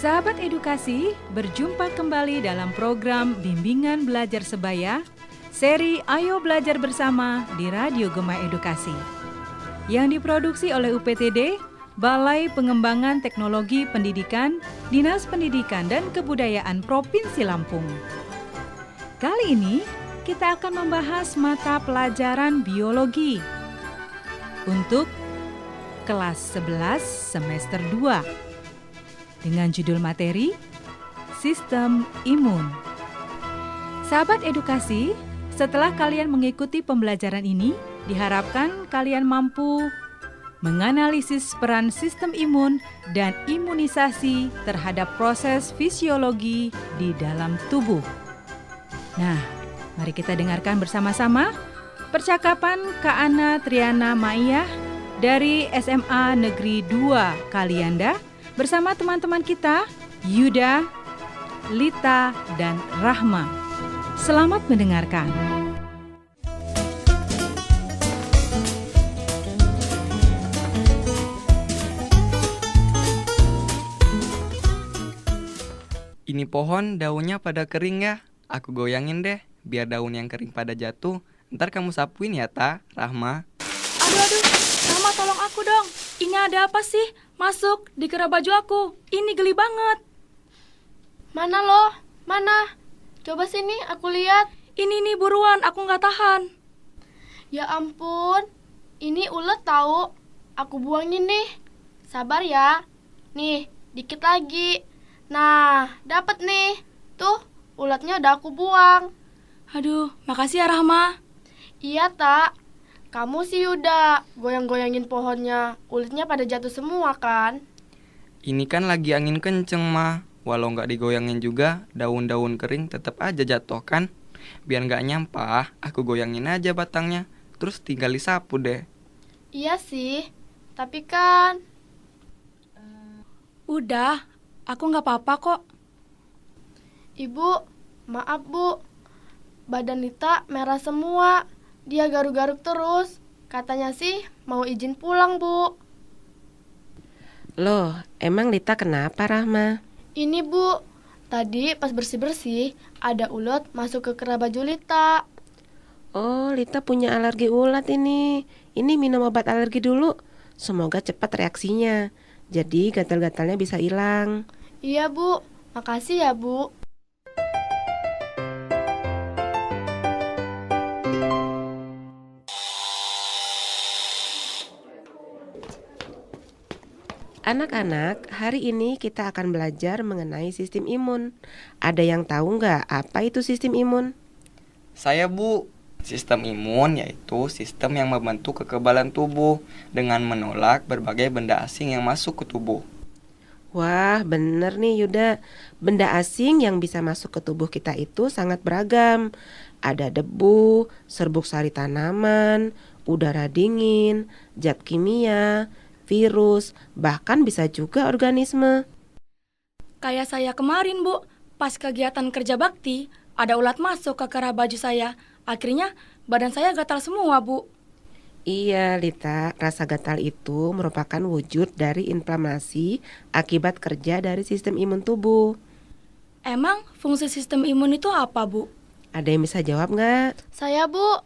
Sahabat edukasi, berjumpa kembali dalam program Bimbingan Belajar Sebaya, seri Ayo Belajar Bersama di Radio Gema Edukasi, yang diproduksi oleh UPTD, Balai Pengembangan Teknologi Pendidikan, Dinas Pendidikan dan Kebudayaan Provinsi Lampung. Kali ini, kita akan membahas mata pelajaran biologi untuk kelas 11 semester 2 dengan judul materi Sistem Imun. Sahabat edukasi, setelah kalian mengikuti pembelajaran ini, diharapkan kalian mampu menganalisis peran sistem imun dan imunisasi terhadap proses fisiologi di dalam tubuh. Nah, mari kita dengarkan bersama-sama percakapan Kak Ana Triana Maiyah dari SMA Negeri 2 Kalianda bersama teman-teman kita, Yuda, Lita, dan Rahma. Selamat mendengarkan. Ini pohon daunnya pada kering ya. Aku goyangin deh, biar daun yang kering pada jatuh. Ntar kamu sapuin ya, Rahma. Aduh, Rahma tolong aku dong. Ini ada apa sih? Masuk di kera baju aku. Ini geli banget. Mana lo? Mana? Coba sini, aku lihat. Ini nih buruan, aku nggak tahan. Ya ampun, ini ulet tahu. Aku buangin nih. Sabar ya. Nih, dikit lagi. Nah, dapat nih. Tuh, uletnya udah aku buang. Aduh, makasih ya Rahma. Iya, Tak. Kamu sih udah goyang-goyangin pohonnya. Uletnya pada jatuh semua kan? Ini kan lagi angin kenceng, Ma. Walau nggak digoyangin juga, daun-daun kering tetap aja jatuh kan? Biar nggak nyampah, aku goyangin aja batangnya. Terus tinggal disapu deh. Iya sih, tapi kan... Udah, aku nggak apa-apa kok. Ibu, maaf Bu. Badan Lita merah semua. Dia garuk-garuk terus. Katanya sih mau izin pulang, Bu. Loh, emang Lita kenapa, Rahma? Ini, Bu. Tadi pas bersih-bersih, ada ulet masuk ke kera baju Lita. Oh, Lita punya alergi ulat ini. Ini minum obat alergi dulu. Semoga cepat reaksinya. Jadi gatal-gatalnya bisa hilang. Iya, Bu. Makasih ya, Bu. Anak-anak, hari ini kita akan belajar mengenai sistem imun. Ada yang tahu nggak apa itu sistem imun? Saya, Bu. Sistem imun yaitu sistem yang membentuk kekebalan tubuh dengan menolak berbagai benda asing yang masuk ke tubuh. Wah, bener nih Yuda. Benda asing yang bisa masuk ke tubuh kita itu sangat beragam. Ada debu, serbuk sari tanaman, udara dingin, zat kimia, virus, bahkan bisa juga organisme. Kayak saya kemarin, Bu. Pas kegiatan kerja bakti, ada ulat masuk ke kera baju saya. Akhirnya badan saya gatal semua, Bu. Iya, Lita, rasa gatal itu merupakan wujud dari inflamasi akibat kerja dari sistem imun tubuh. Emang fungsi sistem imun itu apa, Bu? Ada yang bisa jawab nggak? Saya, Bu.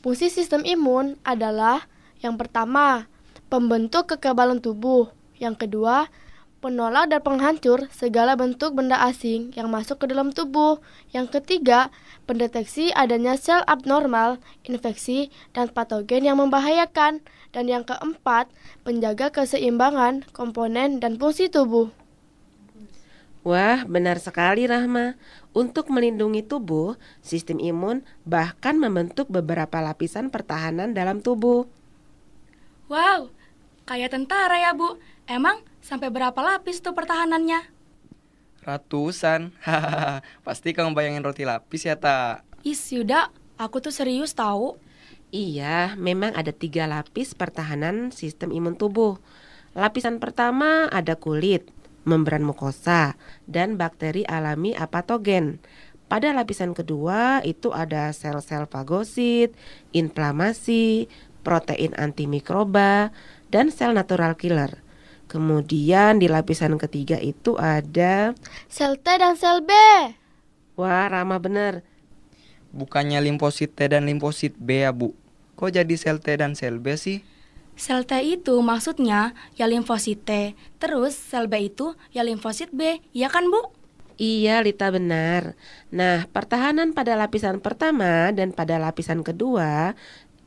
Fungsi sistem imun adalah yang pertama, pembentuk kekebalan tubuh. Yang kedua, penolak dan penghancur segala bentuk benda asing yang masuk ke dalam tubuh. Yang ketiga, pendeteksi adanya sel abnormal, infeksi, dan patogen yang membahayakan. Dan yang keempat, penjaga keseimbangan komponen dan fungsi tubuh. Wah, benar sekali Rahma. Untuk melindungi tubuh, sistem imun bahkan membentuk beberapa lapisan pertahanan dalam tubuh. Wow, kayak tentara ya, Bu. Emang sampai berapa lapis tuh pertahanannya? Ratusan. Hahaha. Pasti kamu bayangin roti lapis ya, Tak? Is, Yuda, aku tuh serius tahu. Iya, memang ada 3 lapis pertahanan sistem imun tubuh. Lapisan pertama ada kulit, membran mukosa, dan bakteri alami apatogen. Pada lapisan kedua itu ada sel-sel fagosit, inflamasi, protein antimikroba, dan sel natural killer. Kemudian di lapisan ketiga itu ada, Sel T dan sel B. wah Rama bener. Bukannya limfosit T dan limfosit B ya, Bu? Kok jadi sel T dan sel B sih? Sel T itu maksudnya ya limfosit T, terus sel B itu ya limfosit B, ya kan Bu? Iya, Lita benar. Nah, pertahanan pada lapisan pertama dan pada lapisan kedua,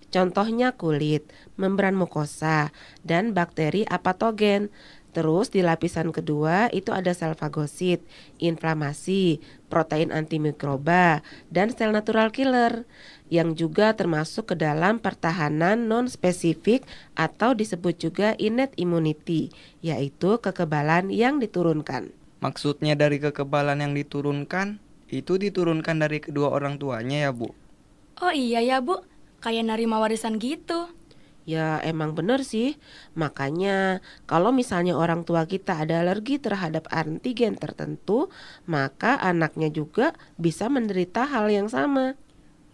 contohnya kulit, membran mukosa, dan bakteri apatogen. Terus di lapisan kedua itu ada sel fagosit, inflamasi, protein antimikroba, dan sel natural killer yang juga termasuk ke dalam pertahanan non-spesifik atau disebut juga innate immunity, yaitu kekebalan yang diturunkan. Maksudnya dari kekebalan yang diturunkan, itu diturunkan dari kedua orang tuanya ya, Bu? Oh iya ya Bu, kayak nerima warisan gitu. Ya emang bener sih, makanya kalau misalnya orang tua kita ada alergi terhadap antigen tertentu, maka anaknya juga bisa menderita hal yang sama.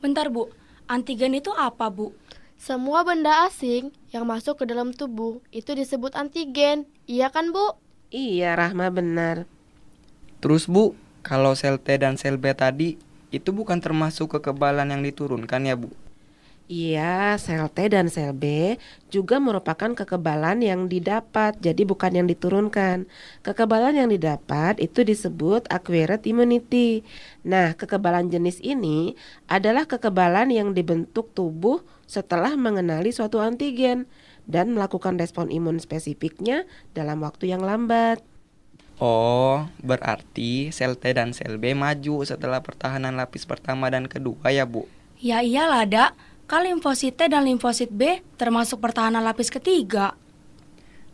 Bentar Bu, antigen itu apa Bu? Semua benda asing yang masuk ke dalam tubuh itu disebut antigen. Iya kan, Bu? Iya, Rahma benar. Terus Bu, kalau sel T dan sel B tadi, itu bukan termasuk kekebalan yang diturunkan ya, Bu? Iya, sel T dan sel B juga merupakan kekebalan yang didapat, jadi bukan yang diturunkan. Kekebalan yang didapat itu disebut acquired immunity. Nah, kekebalan jenis ini adalah kekebalan yang dibentuk tubuh setelah mengenali suatu antigen dan melakukan respon imun spesifiknya dalam waktu yang lambat. Oh, berarti sel T dan sel B maju setelah pertahanan lapis pertama dan kedua ya, Bu? Ya iyalah Dak, kan limfosit T dan limfosit B termasuk pertahanan lapis ketiga.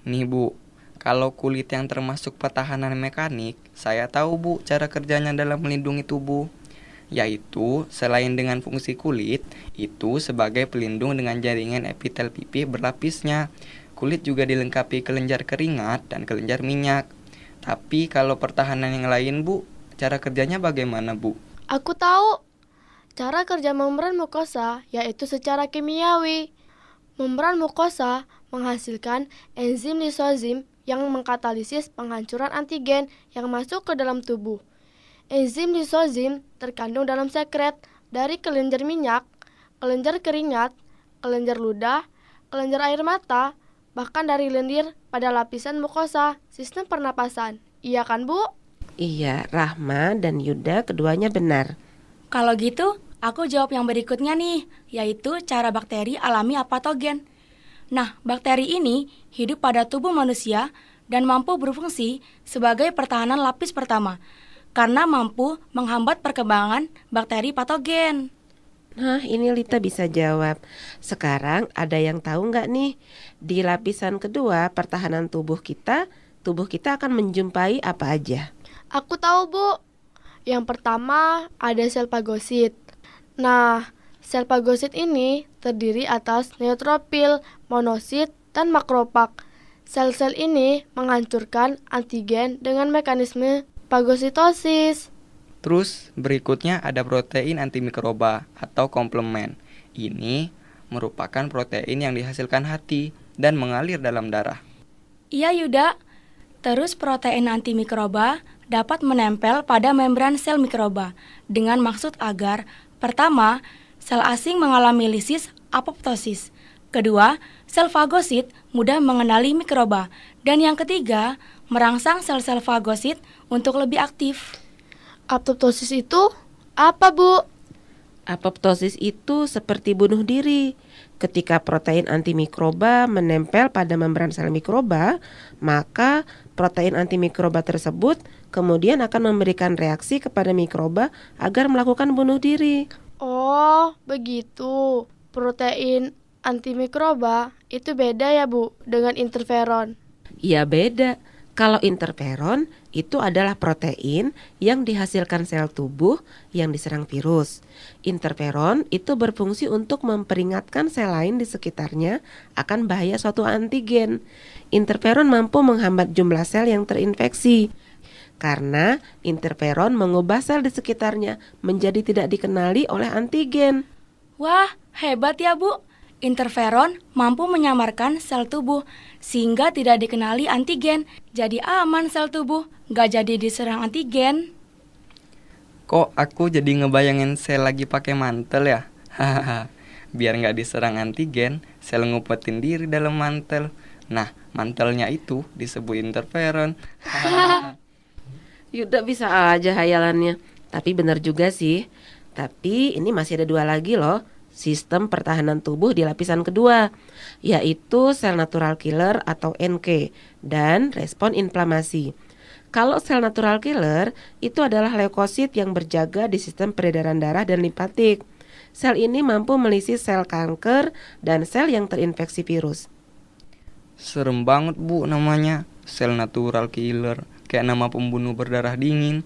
Nih, Bu, kalau kulit yang termasuk pertahanan mekanik, saya tahu, Bu, cara kerjanya dalam melindungi tubuh. Yaitu, selain dengan fungsi kulit, itu sebagai pelindung dengan jaringan epitel pipih berlapisnya. Kulit juga dilengkapi kelenjar keringat dan kelenjar minyak. Tapi kalau pertahanan yang lain, Bu, cara kerjanya bagaimana, Bu? Aku tahu. Cara kerja membran mukosa yaitu secara kimiawi. Membran mukosa menghasilkan enzim lisozim yang mengkatalisis penghancuran antigen yang masuk ke dalam tubuh. Enzim lisozim terkandung dalam sekret dari kelenjar minyak, kelenjar keringat, kelenjar ludah, kelenjar air mata, bahkan dari lendir pada lapisan mukosa sistem pernapasan. Iya kan, Bu? Iya, Rahma dan Yuda keduanya benar. Kalau gitu, aku jawab yang berikutnya nih, yaitu cara bakteri alami apatogen. Nah, bakteri ini hidup pada tubuh manusia dan mampu berfungsi sebagai pertahanan lapis pertama, karena mampu menghambat perkembangan bakteri patogen. Nah, ini Lita bisa jawab. Sekarang ada yang tahu nggak nih? Di lapisan kedua pertahanan tubuh kita akan menjumpai apa aja? Aku tahu, Bu. Yang pertama ada sel fagosit. Nah, sel fagosit ini terdiri atas neutrofil, monosit, dan makrofag. Sel-sel ini menghancurkan antigen dengan mekanisme fagositosis. Terus berikutnya ada protein antimikroba atau komplement. Ini merupakan protein yang dihasilkan hati dan mengalir dalam darah. Iya Yuda, terus protein antimikroba dapat menempel pada membran sel mikroba dengan maksud agar pertama, sel asing mengalami lisis apoptosis. Kedua, sel fagosit mudah mengenali mikroba. Dan yang ketiga, merangsang sel-sel fagosit untuk lebih aktif. Apoptosis itu apa, Bu? Apoptosis itu seperti bunuh diri. Ketika protein antimikroba menempel pada membran sel mikroba, maka protein antimikroba tersebut kemudian akan memberikan reaksi kepada mikroba agar melakukan bunuh diri. Oh, begitu. Protein antimikroba itu beda ya, Bu, dengan interferon. Ya beda. Kalau interferon itu adalah protein yang dihasilkan sel tubuh yang diserang virus. Interferon itu berfungsi untuk memperingatkan sel lain di sekitarnya akan bahaya suatu antigen. Interferon mampu menghambat jumlah sel yang terinfeksi. Karena interferon mengubah sel di sekitarnya menjadi tidak dikenali oleh antigen. Wah, hebat ya Bu. Interferon mampu menyamarkan sel tubuh sehingga tidak dikenali antigen. Jadi aman sel tubuh, nggak jadi diserang antigen. Kok aku jadi ngebayangin sel lagi pakai mantel ya? Hahaha. Biar nggak diserang antigen, sel ngumpetin diri dalam mantel. Nah, mantelnya itu disebut interferon. Yuda bisa aja hayalannya. Tapi benar juga sih. Tapi ini masih ada 2 lagi loh. Sistem pertahanan tubuh di lapisan kedua, yaitu sel natural killer atau NK dan respon inflamasi. Kalau sel natural killer itu adalah leukosit yang berjaga di sistem peredaran darah dan limfatik. Sel ini mampu melisis sel kanker dan sel yang terinfeksi virus. Serem banget Bu namanya, sel natural killer. Kayak nama pembunuh berdarah dingin.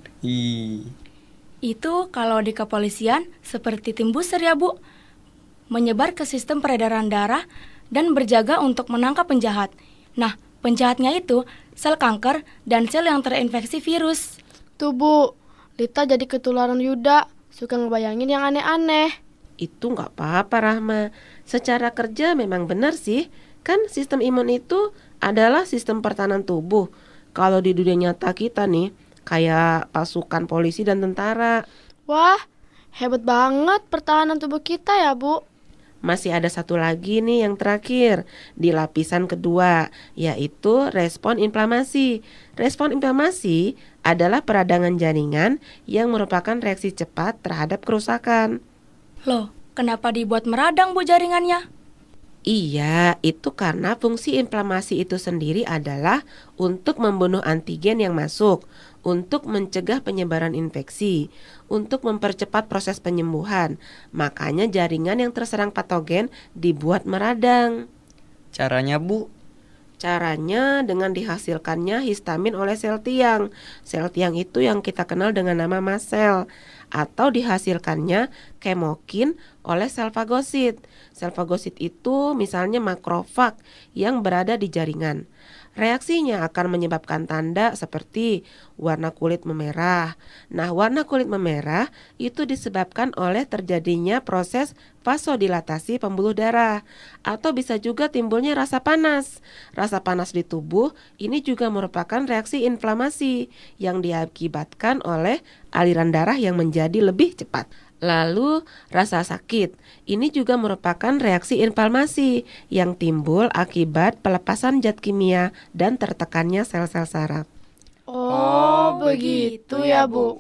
Itu kalau di kepolisian seperti tim booster ya Bu, menyebar ke sistem peredaran darah dan berjaga untuk menangkap penjahat. Nah, penjahatnya itu sel kanker dan sel yang terinfeksi virus. Tuh Bu, Lita jadi ketularan Yuda, suka ngebayangin yang aneh-aneh. Itu nggak apa-apa Rahma. Secara kerja memang benar sih. Kan sistem imun itu adalah sistem pertahanan tubuh. Kalau di dunia nyata kita nih, kayak pasukan polisi dan tentara. Wah, hebat banget pertahanan tubuh kita ya Bu. Masih ada satu lagi nih yang terakhir di lapisan kedua, yaitu respon inflamasi. Respon inflamasi adalah peradangan jaringan yang merupakan reaksi cepat terhadap kerusakan. Loh, kenapa dibuat meradang Bu jaringannya? Iya, itu karena fungsi inflamasi itu sendiri adalah untuk membunuh antigen yang masuk, untuk mencegah penyebaran infeksi, untuk mempercepat proses penyembuhan. Makanya jaringan yang terserang patogen dibuat meradang. Caranya Bu? Caranya dengan dihasilkannya histamin oleh sel tiang. Sel tiang itu yang kita kenal dengan nama mast cell. Atau dihasilkannya kemokin oleh sel fagosit. Sel fagosit itu misalnya makrofag yang berada di jaringan. Reaksinya akan menyebabkan tanda seperti warna kulit memerah. Nah, warna kulit memerah itu disebabkan oleh terjadinya proses vasodilatasi pembuluh darah. Atau bisa juga timbulnya rasa panas. Rasa panas di tubuh ini juga merupakan reaksi inflamasi yang diakibatkan oleh aliran darah yang menjadi lebih cepat. Lalu rasa sakit, ini juga merupakan reaksi inflamasi yang timbul akibat pelepasan zat kimia dan tertekannya sel-sel saraf. Oh, begitu ya Bu.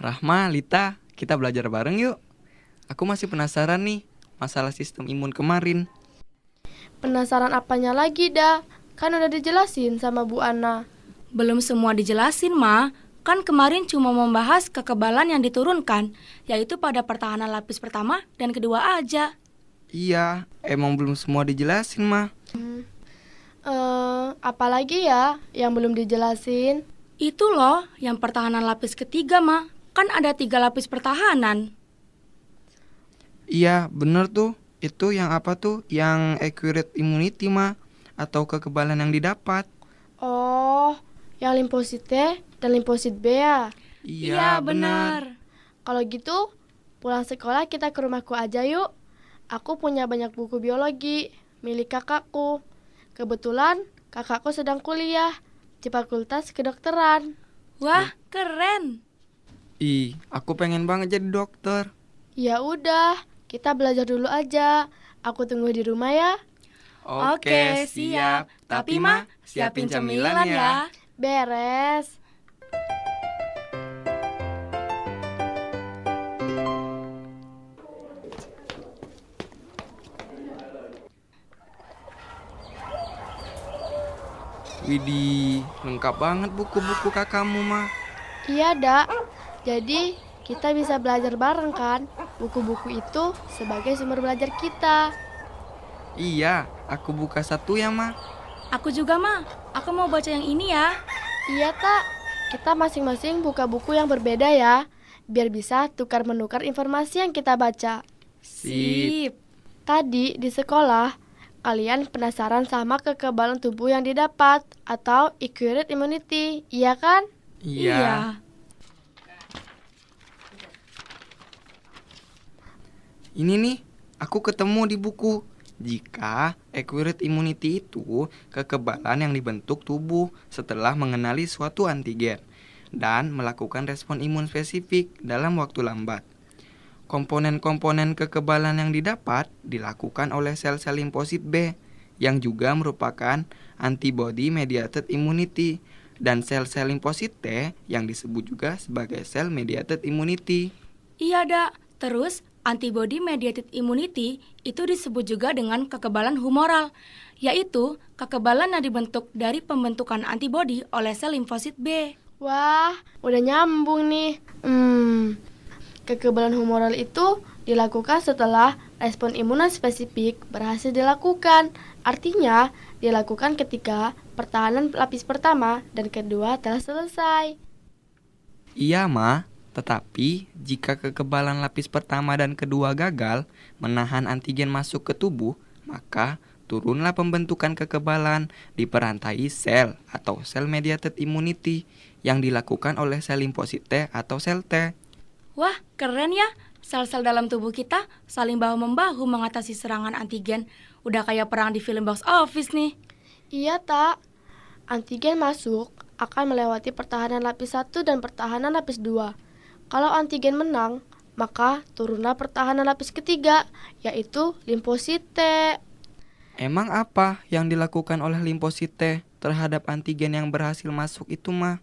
Rahma, Lita, kita belajar bareng yuk. Aku masih penasaran nih masalah sistem imun kemarin. Penasaran apanya lagi dah? Kan udah dijelasin sama Bu Ana. Belum semua dijelasin, Ma. Kan kemarin cuma membahas kekebalan yang diturunkan, yaitu pada pertahanan lapis pertama dan kedua aja. Iya, emang belum semua dijelasin, Ma. Apalagi ya yang belum dijelasin? Itu loh, yang pertahanan lapis ketiga, Ma. Kan ada 3 lapis pertahanan. Iya, bener tuh. Itu yang apa tuh? Yang accurate immunity, Ma. Atau kekebalan yang didapat. Oh, yang limfosit T dan limfosit B ya? Iya, benar. Kalau gitu, pulang sekolah kita ke rumahku aja yuk. Aku punya banyak buku biologi milik kakakku. Kebetulan kakakku sedang kuliah di Fakultas Kedokteran. Wah, keren. Ih, aku pengen banget jadi dokter. Ya udah, kita belajar dulu aja. Aku tunggu di rumah ya. Oke, siap. Tapi, Ma, siapin cemilan ya. Beres. Widih, lengkap banget buku-buku kakakmu, Ma. Iya, Dak. Jadi, kita bisa belajar bareng kan? buku-buku itu sebagai sumber belajar kita. Iya, aku buka satu ya, Ma. Aku juga, Ma. Aku mau baca yang ini ya. Iya, Tak. Kita masing-masing buka buku yang berbeda ya, biar bisa tukar-menukar informasi yang kita baca. Sip. Tadi di sekolah, kalian penasaran sama kekebalan tubuh yang didapat atau acquired immunity, iya kan? Iya. Ini nih, aku ketemu di buku. Jika acquired immunity itu kekebalan yang dibentuk tubuh setelah mengenali suatu antigen dan melakukan respon imun spesifik dalam waktu lambat. Komponen-komponen kekebalan yang didapat dilakukan oleh sel-sel limfosit B yang juga merupakan antibody mediated immunity dan sel-sel limfosit T yang disebut juga sebagai cell mediated immunity. Iya, Dak. Terus, antibody mediated immunity itu disebut juga dengan kekebalan humoral, yaitu kekebalan yang dibentuk dari pembentukan antibody oleh sel limfosit B. Wah, udah nyambung nih. Kekebalan humoral itu dilakukan setelah respon imunan spesifik berhasil dilakukan. Artinya, dilakukan ketika pertahanan lapis pertama dan kedua telah selesai. Iya, Ma. Tetapi, jika kekebalan lapis pertama dan kedua gagal menahan antigen masuk ke tubuh, maka turunlah pembentukan kekebalan di perantai sel atau cell mediated immunity yang dilakukan oleh sel limfosit T atau sel T. Wah, keren ya. Sel-sel dalam tubuh kita saling bahu-membahu mengatasi serangan antigen. Udah kayak perang di film box office nih. Iya, Tak. Antigen masuk akan melewati pertahanan lapis 1 dan pertahanan lapis 2. Kalau antigen menang, maka turunlah pertahanan lapis ketiga, yaitu limfosit T. Emang apa yang dilakukan oleh limfosit T terhadap antigen yang berhasil masuk itu, Ma?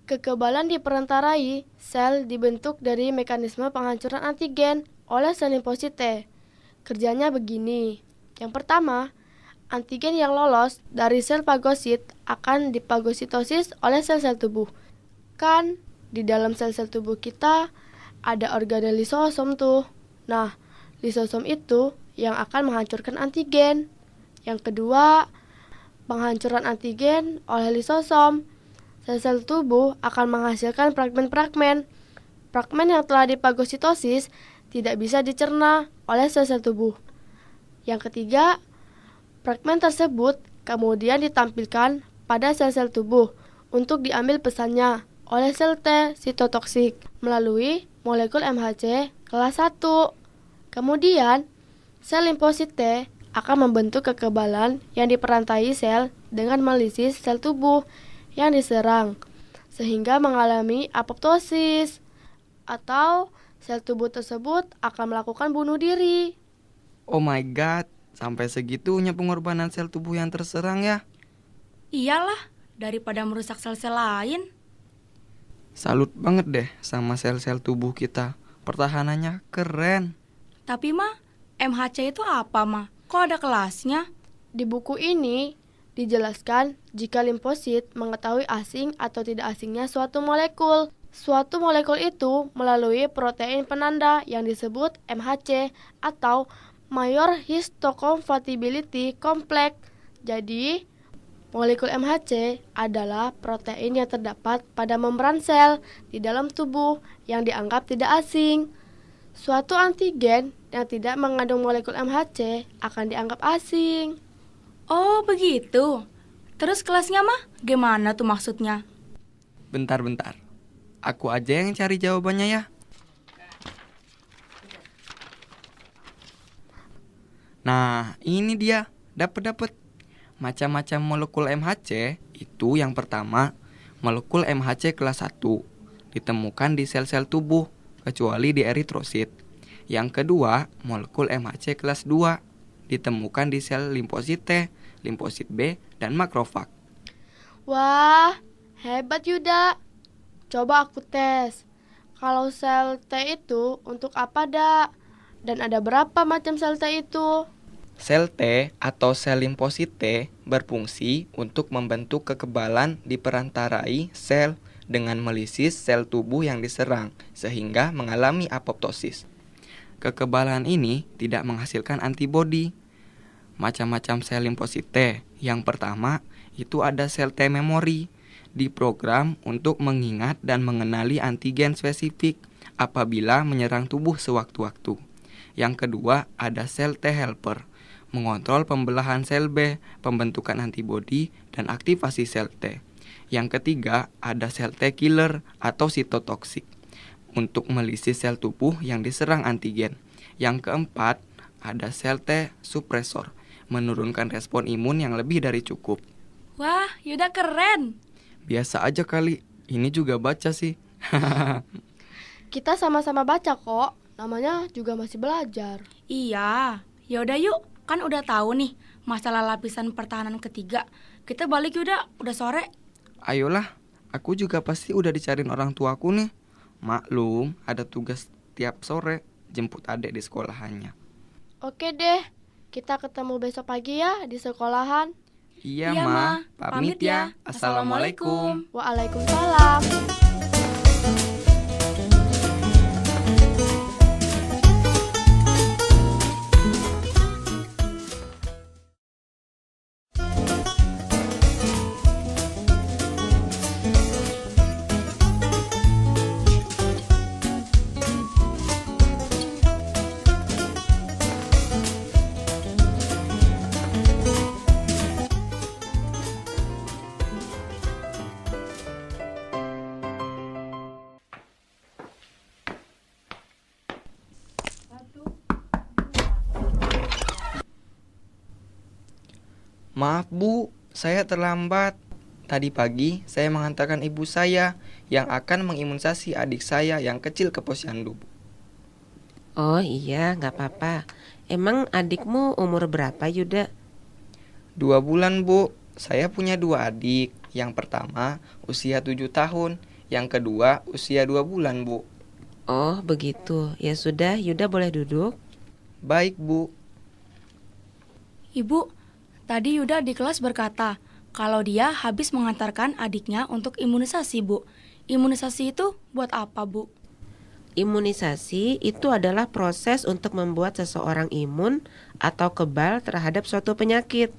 Kekebalan diperantarai sel dibentuk dari mekanisme penghancuran antigen oleh sel limfosit T. Kerjanya begini. Yang pertama, antigen yang lolos dari sel fagosit akan dipagositosis oleh sel-sel tubuh. Kan di dalam sel-sel tubuh kita ada organel lisosom tuh. Nah, lisosom itu yang akan menghancurkan antigen. Yang kedua, penghancuran antigen oleh lisosom. Sel-sel tubuh akan menghasilkan fragmen-fragmen. Fragmen yang telah dipagositosis tidak bisa dicerna oleh sel-sel tubuh. Yang ketiga, fragmen tersebut kemudian ditampilkan pada sel-sel tubuh untuk diambil pesannya oleh sel T sitotoksik melalui molekul MHC kelas 1. Kemudian, sel limfosit T akan membentuk kekebalan yang diperantai sel dengan melisis sel tubuh yang diserang, sehingga mengalami apoptosis, atau sel tubuh tersebut akan melakukan bunuh diri. Oh my god, sampai segitunya pengorbanan sel tubuh yang terserang ya. Iyalah, daripada merusak sel-sel lain. Salut banget deh sama sel-sel tubuh kita. Pertahanannya keren. Tapi, Ma, MHC itu apa, Ma? Kok ada kelasnya? Di buku ini dijelaskan jika limfosit mengetahui asing atau tidak asingnya suatu molekul. Suatu molekul itu melalui protein penanda yang disebut MHC atau Major Histocompatibility Complex. Jadi, molekul MHC adalah protein yang terdapat pada membran sel di dalam tubuh yang dianggap tidak asing. Suatu antigen yang tidak mengandung molekul MHC akan dianggap asing. Oh, begitu. Terus kelasnya, Ma? Gimana tuh maksudnya? Bentar. Aku aja yang cari jawabannya ya. Nah, ini dia. Dapet. Macam-macam molekul MHC itu yang pertama, molekul MHC kelas 1 ditemukan di sel-sel tubuh kecuali di eritrosit. Yang kedua, molekul MHC kelas 2 ditemukan di sel limfosit T, limfosit B, dan makrofag. Wah, hebat Yuda. Coba aku tes. Kalau sel T itu untuk apa, Dak? Dan ada berapa macam sel T itu? Sel T atau sel limfosit T berfungsi untuk membentuk kekebalan di perantarai sel dengan melisis sel tubuh yang diserang sehingga mengalami apoptosis. Kekebalan ini tidak menghasilkan antibodi. Macam-macam sel limfosit T. Yang pertama, itu ada sel T memori, diprogram untuk mengingat dan mengenali antigen spesifik apabila menyerang tubuh sewaktu-waktu. Yang kedua, ada sel T helper, mengontrol pembelahan sel B, pembentukan antibodi, dan aktivasi sel T. Yang ketiga, ada sel T killer atau sitotoksik, untuk melisi sel tubuh yang diserang antigen. Yang keempat, ada sel T supresor, menurunkan respon imun yang lebih dari cukup. Wah, Yuda keren. Biasa aja kali, ini juga baca sih. Kita sama-sama baca kok, namanya juga masih belajar. Iya, yaudah yuk, kan udah tahu nih masalah lapisan pertahanan ketiga. Kita balik Yuda, udah sore. Ayolah, aku juga pasti udah dicariin orang tuaku nih. Maklum, ada tugas tiap sore, jemput adik di sekolahannya. Oke deh, kita ketemu besok pagi ya di sekolahan. Iya, Iya, Ma. Ma. Pamit ya. Assalamualaikum. Waalaikumsalam. Maaf Bu, saya terlambat. Tadi pagi saya mengantarkan ibu saya yang akan mengimunisasi adik saya yang kecil ke posyandu. Oh iya, nggak apa-apa. Emang adikmu umur berapa, Yuda? 2 bulan Bu, saya punya 2 adik. Yang pertama usia 7 tahun, yang kedua usia 2 bulan Bu. Oh begitu, ya sudah, Yuda boleh duduk. Baik Bu. Ibu, tadi Yuda di kelas berkata kalau dia habis mengantarkan adiknya untuk imunisasi, Bu. Imunisasi itu buat apa, Bu? Imunisasi itu adalah proses untuk membuat seseorang imun atau kebal terhadap suatu penyakit.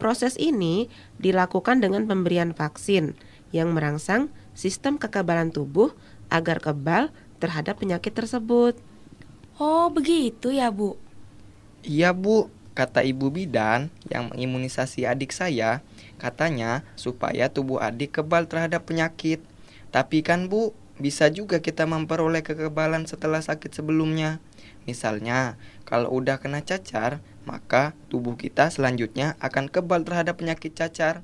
Proses ini dilakukan dengan pemberian vaksin yang merangsang sistem kekebalan tubuh agar kebal terhadap penyakit tersebut. Oh, begitu ya, Bu. Iya Bu, kata ibu bidan yang mengimunisasi adik saya, katanya supaya tubuh adik kebal terhadap penyakit. Tapi kan Bu, bisa juga kita memperoleh kekebalan setelah sakit sebelumnya. Misalnya, kalau udah kena cacar, maka tubuh kita selanjutnya akan kebal terhadap penyakit cacar.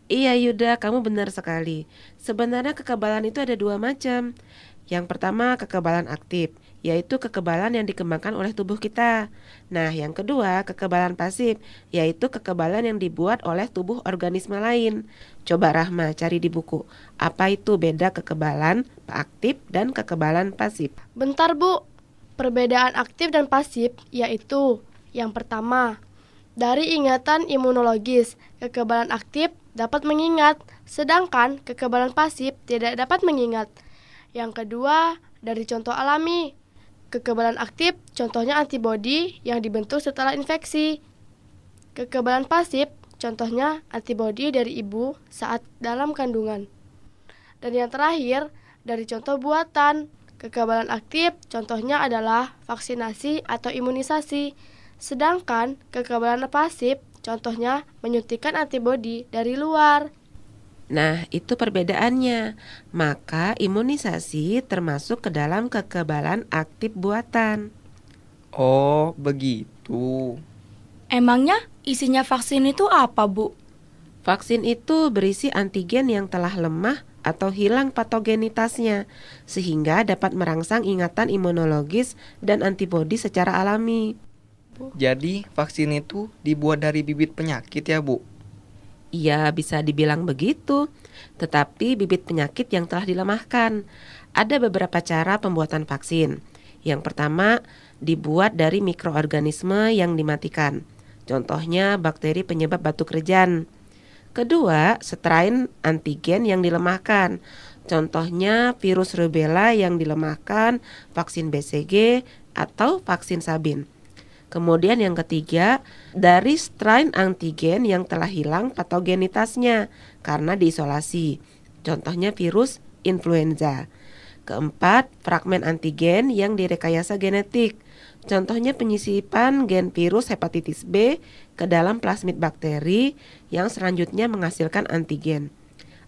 Iya Yuda, kamu benar sekali. Sebenarnya kekebalan itu ada 2 macam. Yang pertama kekebalan aktif, yaitu kekebalan yang dikembangkan oleh tubuh kita. Nah, yang kedua kekebalan pasif, yaitu kekebalan yang dibuat oleh tubuh organisme lain. Coba Rahma cari di buku, apa itu beda kekebalan aktif dan kekebalan pasif? Bentar Bu, perbedaan aktif dan pasif yaitu yang pertama, dari ingatan imunologis, kekebalan aktif dapat mengingat, sedangkan kekebalan pasif tidak dapat mengingat. Yang kedua, dari contoh alami. Kekebalan aktif contohnya antibodi yang dibentuk setelah infeksi. Kekebalan pasif contohnya antibodi dari ibu saat dalam kandungan. Dan yang terakhir, dari contoh buatan. Kekebalan aktif contohnya adalah vaksinasi atau imunisasi. Sedangkan kekebalan pasif contohnya menyuntikkan antibodi dari luar. Nah, itu perbedaannya. Maka imunisasi termasuk ke dalam kekebalan aktif buatan. Oh, begitu. Emangnya isinya vaksin itu apa, Bu? Vaksin itu berisi antigen yang telah lemah atau hilang patogenitasnya, sehingga dapat merangsang ingatan imunologis dan antibodi secara alami. Jadi, vaksin itu dibuat dari bibit penyakit ya Bu? Iya, bisa dibilang begitu. Tetapi bibit penyakit yang telah dilemahkan. Ada beberapa cara pembuatan vaksin. Yang pertama, dibuat dari mikroorganisme yang dimatikan. Contohnya bakteri penyebab batuk rejan. Kedua, strain antigen yang dilemahkan. Contohnya virus rubella yang dilemahkan, vaksin BCG, atau vaksin Sabin. Kemudian yang ketiga, dari strain antigen yang telah hilang patogenitasnya karena diisolasi. Contohnya virus influenza. Keempat, fragmen antigen yang direkayasa genetik. Contohnya penyisipan gen virus hepatitis B ke dalam plasmid bakteri yang selanjutnya menghasilkan antigen.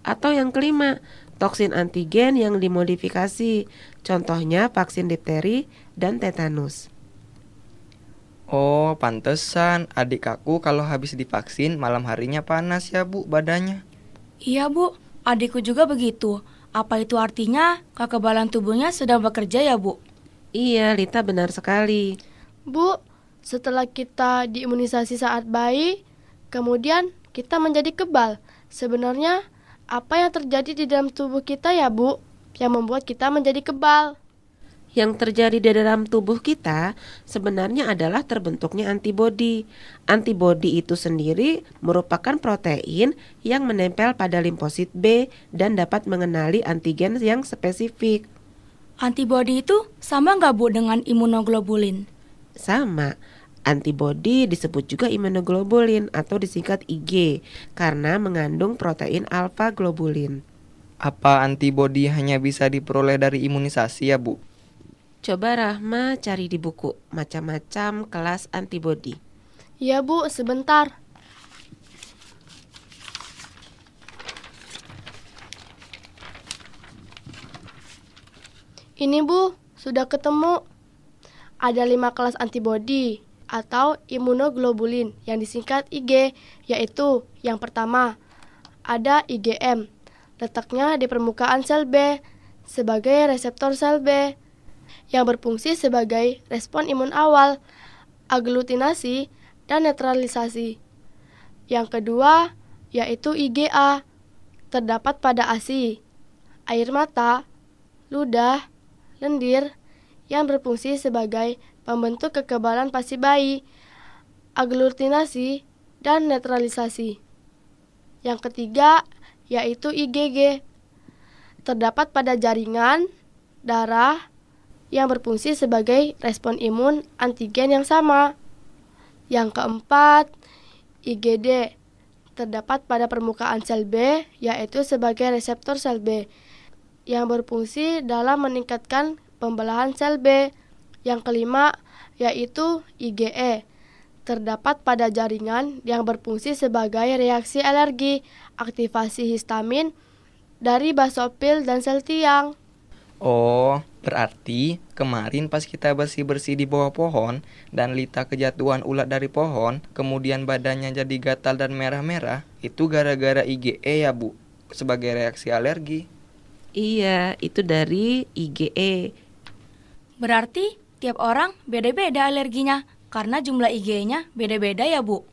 Atau yang kelima, toksin antigen yang dimodifikasi. Contohnya vaksin difteri dan tetanus. Oh, pantesan adik aku kalau habis divaksin malam harinya panas ya Bu badannya. Iya Bu, adikku juga begitu. Apa itu artinya kekebalan tubuhnya sedang bekerja ya Bu? Iya, Lita benar sekali. Bu, setelah kita diimunisasi saat bayi, kemudian kita menjadi kebal. Sebenarnya apa yang terjadi di dalam tubuh kita ya Bu, yang membuat kita menjadi kebal? Yang terjadi di dalam tubuh kita sebenarnya adalah terbentuknya antibodi. Antibodi itu sendiri merupakan protein yang menempel pada limfosit B dan dapat mengenali antigen yang spesifik. Antibodi itu sama nggak Bu dengan imunoglobulin? Sama, antibodi disebut juga imunoglobulin atau disingkat IG karena mengandung protein alfa globulin. Apa antibodi hanya bisa diperoleh dari imunisasi ya Bu? Coba Rahma cari di buku macam-macam kelas antibodi. Iya Bu, sebentar. Ini Bu, sudah ketemu. Ada 5 kelas antibodi atau imunoglobulin yang disingkat IG, yaitu yang pertama, ada IgM. Letaknya di permukaan sel B sebagai reseptor sel B yang berfungsi sebagai respon imun awal, aglutinasi, dan netralisasi. Yang kedua, yaitu IgA, terdapat pada ASI, air mata, ludah, lendir, yang berfungsi sebagai pembentuk kekebalan pasti bayi, aglutinasi, dan netralisasi. Yang ketiga, yaitu IgG, terdapat pada jaringan, darah, yang berfungsi sebagai respon imun antigen yang sama. Yang keempat, IgD, terdapat pada permukaan sel B, yaitu sebagai reseptor sel B, yang berfungsi dalam meningkatkan pembelahan sel B. Yang kelima, yaitu IgE, terdapat pada jaringan yang berfungsi sebagai reaksi alergi, aktivasi histamin dari basofil dan sel tiang. Oh, berarti kemarin pas kita bersih-bersih di bawah pohon dan Lita kejatuhan ulat dari pohon, kemudian badannya jadi gatal dan merah-merah, itu gara-gara IgE ya Bu, sebagai reaksi alergi. Iya, itu dari IgE. Berarti tiap orang beda-beda alerginya karena jumlah IgE-nya beda-beda ya Bu?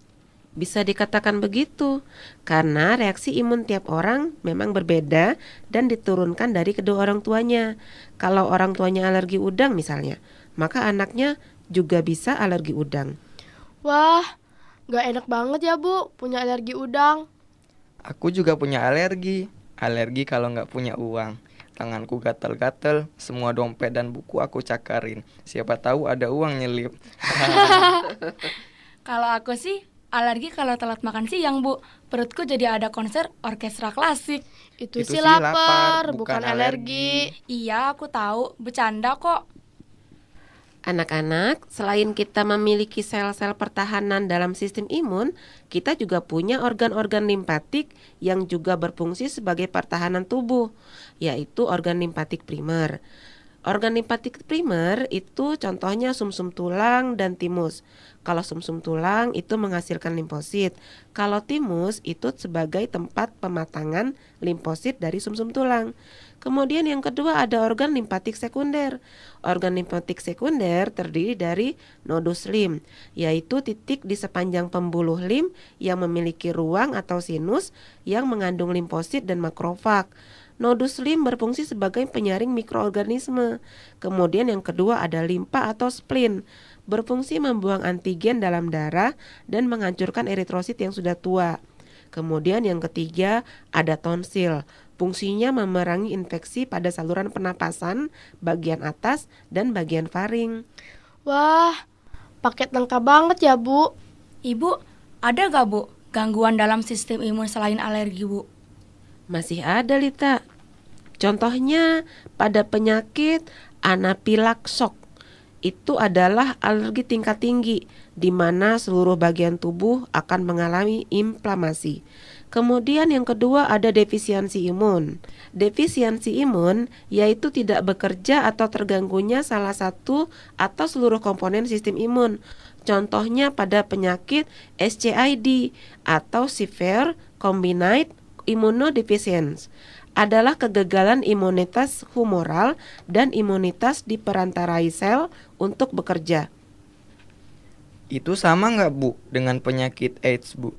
Bisa dikatakan begitu, karena reaksi imun tiap orang memang berbeda dan diturunkan dari kedua orang tuanya. Kalau orang tuanya alergi udang misalnya, maka anaknya juga bisa alergi udang. Wah, gak enak banget ya Bu, punya alergi udang. Aku juga punya alergi. Alergi kalau nggak punya uang. Tanganku gatal-gatal, semua dompet dan buku aku cakarin. Siapa tahu ada uang nyelip. Kalau aku sih alergi kalau telat makan siang Bu. Perutku jadi ada konser orkestra klasik. Itu Itu sih sih lapar, lapar, bukan bukan alergi. Iya aku tahu, bercanda kok. Anak-anak, selain kita memiliki sel-sel pertahanan dalam sistem imun, kita juga punya organ-organ limpatik yang juga berfungsi sebagai pertahanan tubuh, yaitu organ limpatik primer. Organ limpatik primer itu contohnya sumsum tulang dan timus. Kalau sumsum tulang itu menghasilkan limfosit. Kalau timus itu sebagai tempat pematangan limfosit dari sumsum tulang. Kemudian yang kedua ada organ limpatik sekunder. Organ limpatik sekunder terdiri dari nodus lim, yaitu titik di sepanjang pembuluh lim yang memiliki ruang atau sinus yang mengandung limfosit dan makrofag. Nodus lim berfungsi sebagai penyaring mikroorganisme. Kemudian yang kedua ada limpa atau spleen, berfungsi membuang antigen dalam darah dan menghancurkan eritrosit yang sudah tua. Kemudian yang ketiga ada tonsil, fungsinya memerangi infeksi pada saluran pernapasan, bagian atas dan bagian faring. Wah, paket lengkap banget ya, Bu. Ibu, ada gak Bu gangguan dalam sistem imun selain alergi Bu? Masih ada, Lita. Contohnya pada penyakit anafilaksok. Itu adalah alergi tingkat tinggi di mana seluruh bagian tubuh akan mengalami inflamasi. Kemudian yang kedua ada defisiensi imun. Defisiensi imun yaitu tidak bekerja atau terganggunya salah satu atau seluruh komponen sistem imun. Contohnya pada penyakit SCID atau Severe Combined Immunodeficiency adalah kegagalan imunitas humoral dan imunitas diperantarai sel untuk bekerja. Itu sama nggak Bu dengan penyakit AIDS Bu?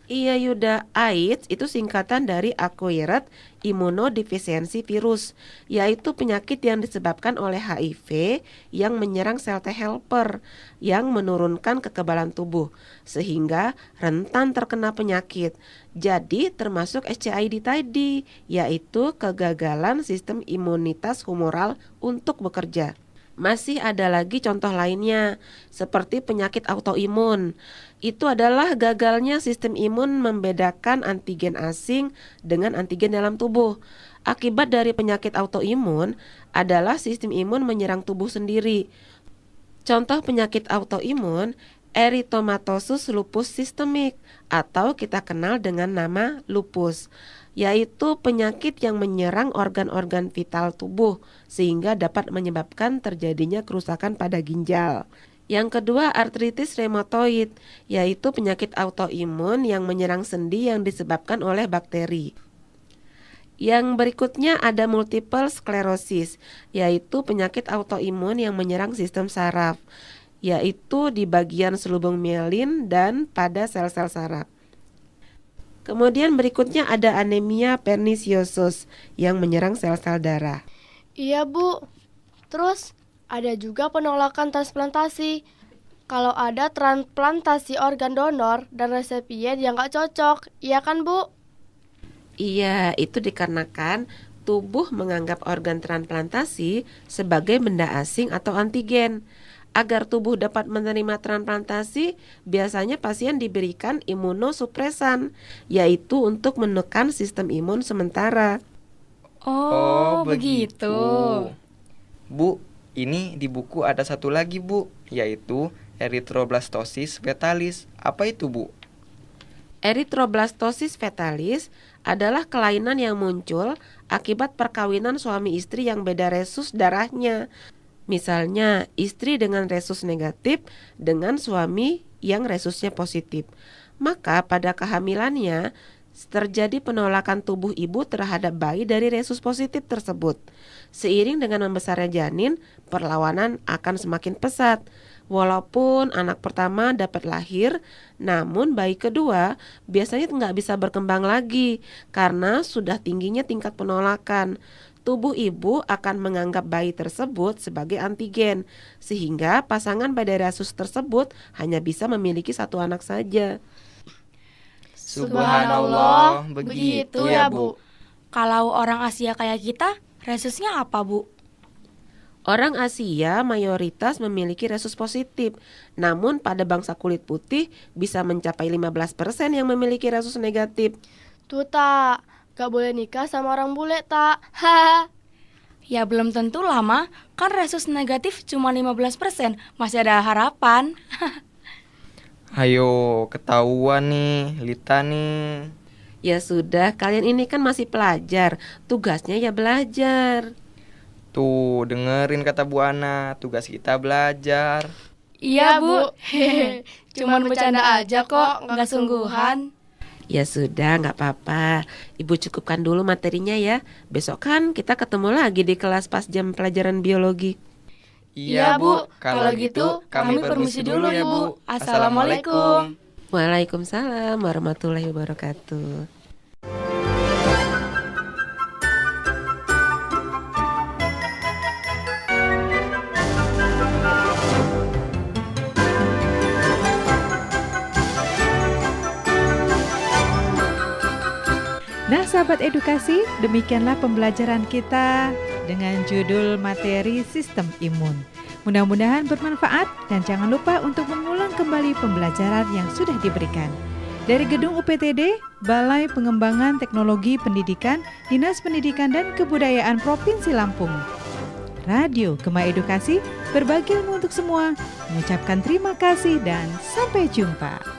Iya Yuda, AIDS itu singkatan dari Acquired Immunodeficiency Virus, yaitu penyakit yang disebabkan oleh HIV yang menyerang sel T helper yang menurunkan kekebalan tubuh sehingga rentan terkena penyakit. Jadi termasuk SCID tadi, yaitu kegagalan sistem imunitas humoral untuk bekerja. Masih ada lagi contoh lainnya, seperti penyakit autoimun. Itu adalah gagalnya sistem imun membedakan antigen asing dengan antigen dalam tubuh. Akibat dari penyakit autoimun adalah sistem imun menyerang tubuh sendiri. Contoh penyakit autoimun, erythematosus lupus sistemik atau kita kenal dengan nama lupus, yaitu penyakit yang menyerang organ-organ vital tubuh sehingga dapat menyebabkan terjadinya kerusakan pada ginjal. Yang kedua artritis reumatoid, yaitu penyakit autoimun yang menyerang sendi yang disebabkan oleh bakteri. Yang berikutnya ada multiple sclerosis, yaitu penyakit autoimun yang menyerang sistem saraf, yaitu di bagian selubung mielin dan pada sel-sel saraf. Kemudian berikutnya ada anemia perniciosus yang menyerang sel-sel darah. Iya, Bu. Terus ada juga penolakan transplantasi. Kalau ada transplantasi organ donor dan resipien yang gak cocok, iya kan Bu? Iya, itu dikarenakan tubuh menganggap organ transplantasi sebagai benda asing atau antigen. Agar tubuh dapat menerima transplantasi, biasanya pasien diberikan imunosupresan, yaitu untuk menekan sistem imun sementara. Oh, begitu. Bu, ini di buku ada satu lagi Bu, yaitu erythroblastosis fetalis. Apa itu Bu? Erythroblastosis fetalis adalah kelainan yang muncul akibat perkawinan suami istri yang beda resus darahnya. Misalnya istri dengan resus negatif dengan suami yang resusnya positif. Maka pada kehamilannya terjadi penolakan tubuh ibu terhadap bayi dari resus positif tersebut. Seiring dengan membesarnya janin, perlawanan akan semakin pesat. Walaupun anak pertama dapat lahir, namun bayi kedua biasanya nggak bisa berkembang lagi karena sudah tingginya tingkat penolakan. Tubuh ibu akan menganggap bayi tersebut sebagai antigen, sehingga pasangan pada resus tersebut hanya bisa memiliki satu anak saja. Subhanallah, begitu ya Bu. Kalau orang Asia kayak kita, resusnya apa Bu? Orang Asia mayoritas memiliki resus positif, namun pada bangsa kulit putih bisa mencapai 15% yang memiliki resus negatif. Tuh tak, gak boleh nikah sama orang bule tak. Ha. Ya belum tentu lama, kan resus negatif cuma 15%, masih ada harapan. Ayo, ketahuan nih, Lita nih. Ya sudah, kalian ini kan masih pelajar, tugasnya ya belajar. Tuh, dengerin kata Bu Ana, tugas kita belajar. Iya Bu, cuman bercanda aja kok, nggak sungguhan. Ya sudah, nggak apa-apa. Ibu cukupkan dulu materinya ya. Besok kan kita ketemu lagi di kelas pas jam pelajaran biologi. Iya Bu, kalau gitu kami permisi dulu ya Bu. Assalamualaikum. Waalaikumsalam warahmatullahi wabarakatuh. Nah, sahabat edukasi, demikianlah pembelajaran kita dengan judul materi sistem imun. Mudah-mudahan bermanfaat dan jangan lupa untuk mengulang kembali pembelajaran yang sudah diberikan. Dari Gedung UPTD, Balai Pengembangan Teknologi Pendidikan, Dinas Pendidikan dan Kebudayaan Provinsi Lampung. Radio Gema Edukasi, berbagi ilmu untuk semua. Mengucapkan terima kasih dan sampai jumpa.